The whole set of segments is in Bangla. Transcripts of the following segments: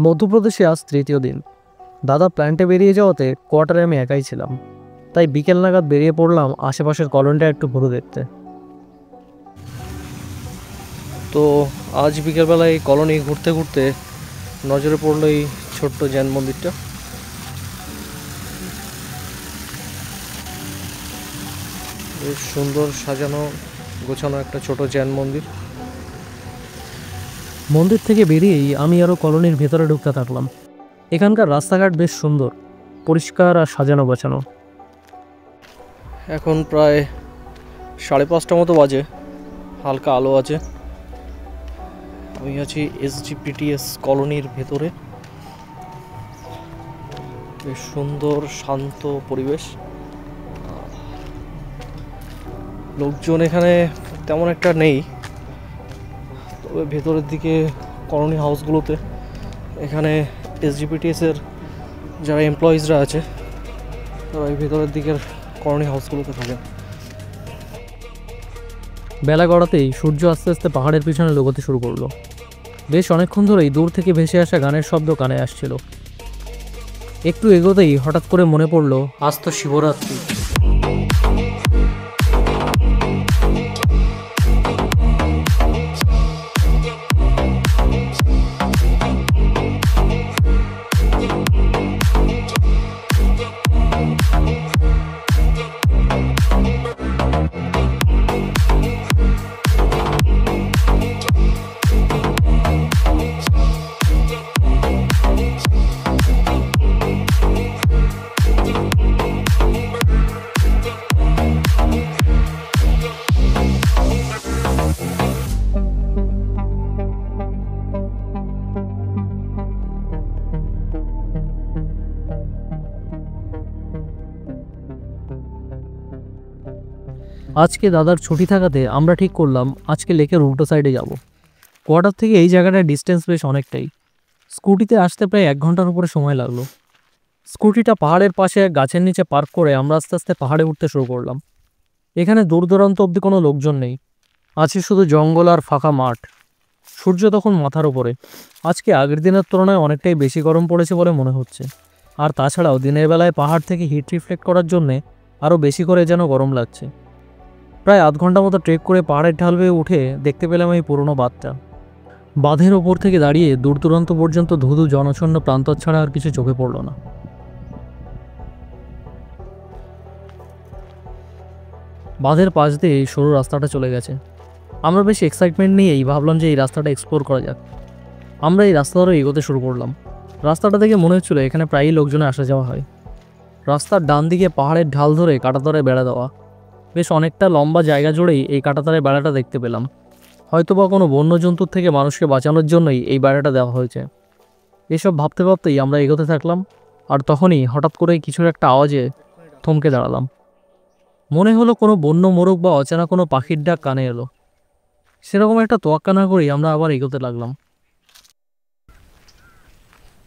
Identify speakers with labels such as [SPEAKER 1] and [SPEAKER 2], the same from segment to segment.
[SPEAKER 1] মধ্যপ্রদেশে আজ তৃতীয় দিন। দাদা প্ল্যান্টে বেরিয়ে যাওয়াতে কোয়ার্টারে আমি একাই ছিলাম, তাই বিকেল নাগাদ বেরিয়ে পড়লাম আশেপাশের কলোনিটা একটু ঘুরে দেখতে। তো আজ বিকেলবেলায় এই কলোনি ঘুরতে ঘুরতে নজরে পড়লো এই ছোট্ট জৈন মন্দিরটা। বেশ সুন্দর সাজানো গোছানো একটা ছোট জৈন মন্দির। মন্দির থেকে বেরিয়েই আমি আরও কলোনির ভেতরে ঢুকতে থাকলাম। এখানকার রাস্তাঘাট বেশ সুন্দর, পরিষ্কার আর সাজানো গোছানো। এখন প্রায় 5:30 মতো বাজে, হালকা আলো আছে। আমি আছি SGPTS কলোনির ভেতরে। বেশ সুন্দর শান্ত পরিবেশ, লোকজন এখানে তেমন একটা নেই, তবে ভেতরের দিকে কলোনি হাউসগুলোতে এখানে SGPTS-এর যারা এমপ্লয়িজরা আছে তারা এই ভেতরের দিকের কলোনি হাউসগুলোতে থাকে। বেলা গড়াতেই সূর্য আস্তে আস্তে পাহাড়ের পিছনে লুকোতে শুরু করলো। বেশ অনেকক্ষণ ধরেই দূর থেকে ভেসে আসা গানের শব্দ কানে আসছিল। একটু এগোতেই হঠাৎ করে মনে পড়লো আজ তো শিবরাত্রি। আজকে দাদার ছুটি থাকাতে আমরা ঠিক করলাম আজকে লেকের উল্টো সাইডে যাব। কোয়ার্টার থেকে এই জায়গাটার ডিস্টেন্স বেশ অনেকটাই। স্কুটিতে আসতে প্রায় 1 ঘন্টার উপরে সময় লাগলো। স্কুটিটা পাহাড়ের পাশে এক গাছের নিচে পার্ক করে আমরা আস্তে আস্তে পাহাড়ে উঠতে শুরু করলাম। এখানে দূর দূরান্ত অবধি কোনো লোকজন নেই, আছে শুধু জঙ্গল আর ফাঁকা মাঠ। সূর্য তখন মাথার উপরে। আজকে আগের দিনের তুলনায় অনেকটাই বেশি গরম পড়েছে বলে মনে হচ্ছে। আর তাছাড়াও দিনের বেলায় পাহাড় থেকে হিট রিফ্লেক্ট করার জন্যে আরও বেশি করে যেন গরম লাগছে। প্রায় 1/2 ঘন্টা মতো ট্রেক করে পাহাড়ের ঢাল বেয়ে উঠে দেখতে পেলাম এই পুরনো বাঁধটা। বাঁধের ওপর থেকে দাঁড়িয়ে দূর দূরান্ত পর্যন্ত ধুধু জনশূন্য প্রান্তর ছাড়া আর কিছু চোখে পড়ল না। বাঁধের পাশ দিয়ে এই সরু রাস্তাটা চলে গেছে। আমরা বেশ এক্সাইটমেন্ট নিয়েই ভাবলাম যে এই রাস্তাটা এক্সপ্লোর করা যাক। আমরা এই রাস্তা ধরে এগোতে শুরু করলাম। রাস্তাটা দেখে মনে হচ্ছিল এখানে প্রায়ই লোকজনে আসা যাওয়া হয়। রাস্তার ডান দিকে পাহাড়ের ঢাল ধরে কাঁটাতারে বেড়া দেওয়া। বেশ অনেকটা লম্বা জায়গা জুড়েই এই কাঁটাতারের বেড়াটা দেখতে পেলাম। হয়তোবা কোনো বন্যজন্তুর থেকে মানুষকে বাঁচানোর জন্যই এই বেড়াটা দেওয়া হয়েছে। এসব ভাবতে ভাবতেই আমরা এগোতে থাকলাম। আর তখনই হঠাৎ করে কিছুর একটা আওয়াজে থমকে দাঁড়ালাম। মনে হলো কোনো বন্য মোরগ বা অচেনা কোনো পাখির ডাক কানে এলো। সেরকম একটা তোয়াক্কা না করেই আমরা আবার এগোতে লাগলাম।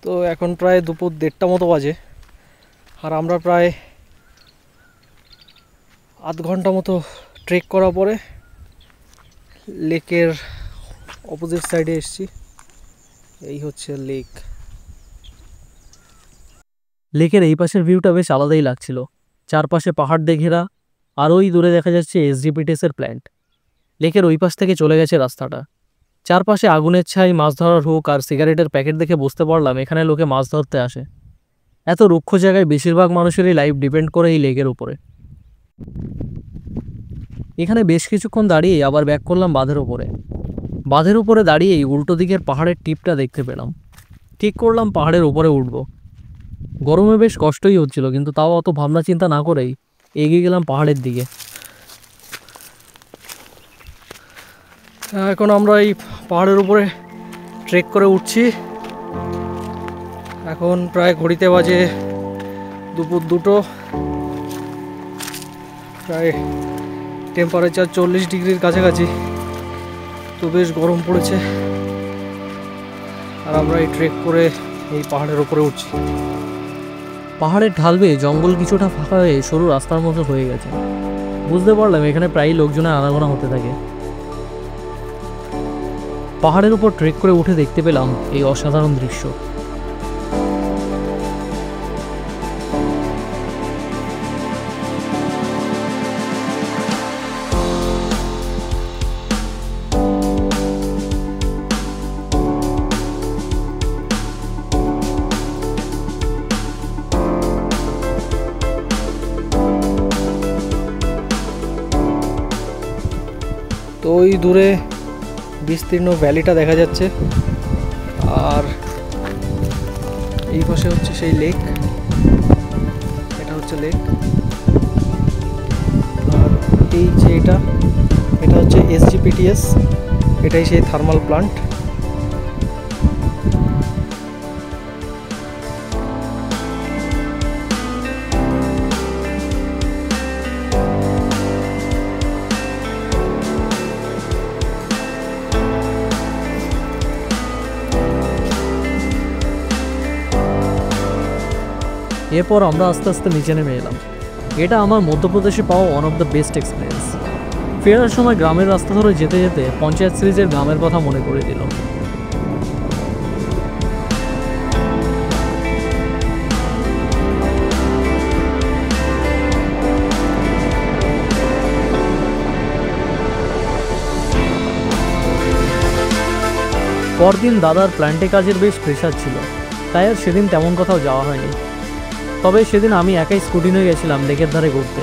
[SPEAKER 1] তো এখন প্রায় দুপুর 1:30 মতো বাজে, আর আমরা প্রায় 1/2 ঘন্টা মতো ট্রেক করার পরে লেকের অপোজিট সাইডে এসেছি। এই হচ্ছে লেক। লেকের এই পাশের ভিউটা বেশ আলাদাই লাগছিল। চারপাশে পাহাড় দিয়ে ঘেরা, আর ওই দূরে দেখা যাচ্ছে SGPTS-এর প্ল্যান্ট। লেকের ওই পাশ থেকে চলে গেছে রাস্তাটা। চারপাশে আগুনের ছাই, মাছ ধরার হুক আর সিগারেটের প্যাকেট দেখে বুঝতে পারলাম এখানে লোকে মাছ ধরতে আসে। এত রুক্ষ জায়গায় বেশিরভাগ মানুষেরই লাইফ ডিপেন্ড করে এই লেকের উপরে। এখানে বেশ কিছুক্ষণ দাঁড়িয়ে আবার ব্যাক করলাম বাঁধের উপরে। বাঁধের উপরে দাঁড়িয়েই উল্টো দিকের পাহাড়ের টিপটা দেখতে পেলাম। ঠিক করলাম পাহাড়ের উপরে উঠব। গরমে বেশ কষ্টই হচ্ছিল, কিন্তু তাও অত ভাবনা চিন্তা না করেই এগিয়ে গেলাম পাহাড়ের দিকে। এখন আমরা এই পাহাড়ের উপরে ট্রেক করে উঠছি। এখন প্রায় ঘড়িতে বাজে দুপুর 2টো। প্রায় টেম্পারেচার 40 ডিগ্রির কাছাকাছি। তো বেশ গরম পড়েছে, আর আমরা এই ট্রেক করে এই পাহাড়ের উপরে উঠছি। পাহাড়ের ঢাল বেয়ে জঙ্গল কিছুটা ফাঁকা হয়ে সরু রাস্তার মতো হয়ে গেছে। বুঝতে পারলাম এখানে প্রায়ই লোকজনের আনাগোনা হতে থাকে। পাহাড়ের উপর ট্রেক করে উঠে দেখতে পেলাম এই অসাধারণ দৃশ্য। ওই দূরে বিস্তীর্ণ ভ্যালিটা দেখা যাচ্ছে, আর এই পাশে হচ্ছে সেই লেক, এটা হচ্ছে লেক। আর এই যে এটা হচ্ছে SGPTS, এটাই সেই থার্মাল প্লান্ট। এরপর আমরা আস্তে আস্তে নিচে নেমে এলাম। এটা আমার মধ্যপ্রদেশে পাওয়া one of the best experience. ফেরার সময় গ্রামের রাস্তা ধরে যেতে যেতে পঞ্চায়েত সিরিজের গ্রামের কথা মনে করে দিল। পরদিন দাদার প্ল্যান্টে কাজের বেশ প্রেশার ছিল, তাই আর সেদিন তেমন কোথাও যাওয়া হয়নি। তবে সেদিন আমি একাই স্কুটি নিয়ে গেছিলাম লেকের ধারে ঘুরতে।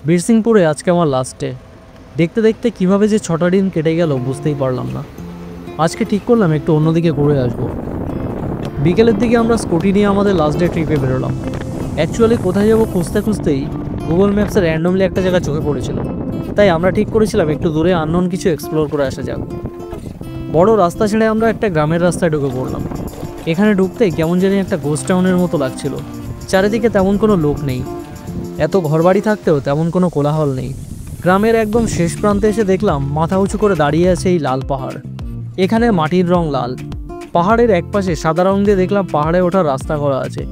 [SPEAKER 1] বীরসিংপুরে আজকে আমার লাস্ট ডে। দেখতে দেখতে কীভাবে যে 6টা দিন কেটে গেল বুঝতেই পারলাম না। আজকে ঠিক করলাম একটু অন্যদিকে ঘুরে আসবো। বিকেলের দিকে আমরা স্কুটি নিয়ে আমাদের লাস্ট ডে ট্রিপে বেরোলাম। অ্যাকচুয়ালি কোথায় যাবো খুঁজতে খুঁজতেই গুগল ম্যাপসে র্যান্ডমলি একটা জায়গা চোখে পড়েছিল, তাই আমরা ঠিক করেছিলাম একটু দূরে আননোন কিছু এক্সপ্লোর করে আসা যাক। বড় রাস্তা ছেড়ে আমরা একটা গ্রামের রাস্তায় ঢুকে পড়লাম। এখানে ঢুকতেই কেমন জানি একটা গোস্ট টাউনের মতো লাগছিল। চারিদিকে তেমন কোনো লোক নেই, এত ঘরবাড়ি থাকতেও তেমন কোনো কোলাহল নেই। গ্রামের একদম শেষ প্রান্তে এসে দেখলাম মাথা উঁচু করে দাঁড়িয়ে আছে এই লাল পাহাড়। এখানে মাটির রং লাল, পাহাড়ের একপাশে সাদা রং দিয়ে দেখলাম পাহাড়ে ওঠার রাস্তা করা আছে।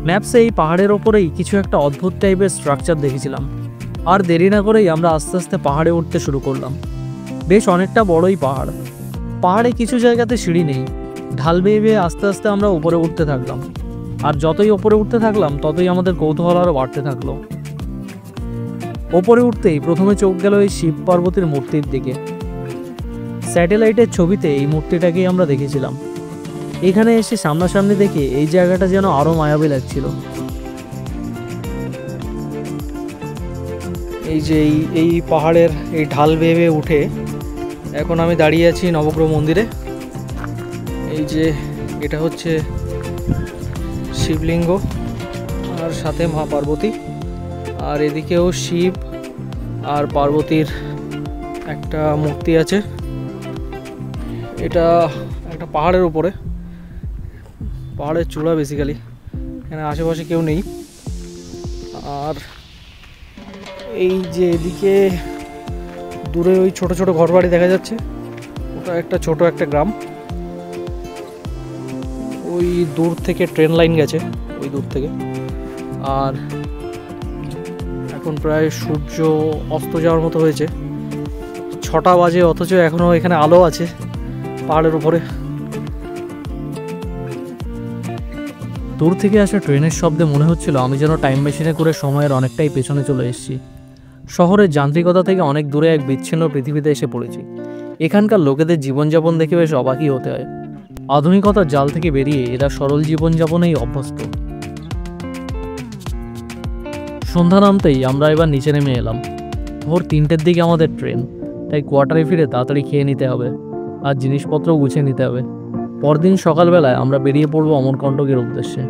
[SPEAKER 1] ম্যাপসে এই পাহাড়ের ওপরেই কিছু একটা অদ্ভুত টাইপের স্ট্রাকচার দেখেছিলাম। আর দেরি না করেই আমরা আস্তে আস্তে পাহাড়ে উঠতে শুরু করলাম। বেশ অনেকটা বড়ই পাহাড়। পাহাড়ে কিছু জায়গাতে সিঁড়ি নেই, ঢাল বেয়ে বেয়ে আস্তে আস্তে আমরা উপরে উঠতে থাকলাম। আর যতই ওপরে উঠতে থাকলাম ততই আমাদের কৌতূহল আরও বাড়তে থাকলো। ওপরে উঠতেই প্রথমে চোখ গেল এই শিব পার্বতীর মূর্তির দিকে। স্যাটেলাইটের ছবিতে এই মূর্তিটাকেই আমরা দেখেছিলাম। এখানে এসে সামনাসামনি দেখে এই জায়গাটা যেন আরও মায়াবী লাগছিল। এই যে এই পাহাড়ের এই ঢাল বেয়ে বেয়ে উঠে এখন আমি দাঁড়িয়ে আছি নবগ্রহ মন্দিরে। এই যে এটা হচ্ছে শিবলিঙ্গ আর সাথে মা পার্বতী, আর এদিকেও শিব আর পার্বতীর একটা মূর্তি আছে। এটা একটা পাহাড়ের উপরে, পাহাড়ের চূড়া বেসিক্যালি। এখানে আশেপাশে কেউ নেই। আর এই যে এদিকে দূরে ওই ছোট ছোট ঘরবাড়ি দেখা যাচ্ছে, ওটা একটা ছোট একটা গ্রাম। ওই দূর থেকে ট্রেন লাইন গেছে, ওই দূর থেকে। আর এখন প্রায় সূর্য অস্ত যাওয়ার মতো হয়েছে, 6টা বাজে, অথচ এখনও এখানে আলো আছে পাহাড়ের উপরে। দূর থেকে আসা ট্রেনের শব্দে মনে হচ্ছিল আমি যেন টাইম মেশিনে করে সময়ের অনেকটাই পেছনে চলে এসেছি। শহরের যান্ত্রিকতা থেকে অনেক দূরে এক বিচ্ছিন্ন পৃথিবীতে এসে পড়েছি। এখানকার লোকেদের জীবনযাপন দেখে বেশ অবাকই হতে হয়। আধুনিকতার জাল থেকে বেরিয়ে এরা সরল জীবনযাপনেই অভ্যস্ত। সন্ধ্যা নামতেই আমরা এবার নিচে নেমে এলাম। ভোর 3টের দিকে আমাদের ট্রেন, তাই কোয়ার্টারে ফিরে তাড়াতাড়ি খেয়ে নিতে হবে আর জিনিসপত্র গুছিয়ে নিতে হবে। পরদিন সকালবেলায় আমরা বেরিয়ে পড়বো অমরকণ্টকের উদ্দেশ্যে।